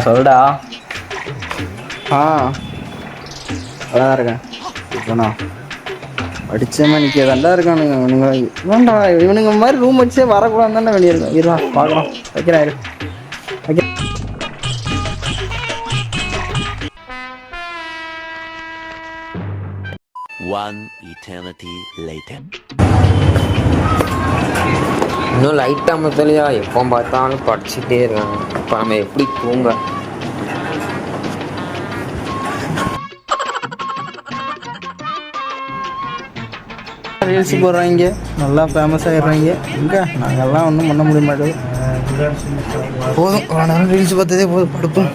சொல்டா. நல்லா இருக்கேன். இப்போண்ணா படிச்சமே நிற்க நல்லா இருக்கானுங்க இவனுங்க. வேண்டா இவனுங்க மாதிரி ரூம் வச்சே வரக்கூடாது தானே வெளியே இருக்கும். இருடா பார்க்குறோம். வைக்கிறேன் இரு. One eternity later. இன்னும் லைட்டாக முதலையா எப்போ பார்த்தாலும் படிச்சுட்டே இருக்காங்க. இப்போ நம்ம எப்படி தூங்க? ரீல்ஸ் போடுறாங்க, நல்லா ஃபேமஸ் ஆகிடுறாங்க. எங்கே நாங்கள்லாம் ஒன்றும் பண்ண முடிய மாட்டேங்குது. போதும், ஒரு நேரம் ரீல்ஸ் பார்த்ததே போதும், படுப்போம்.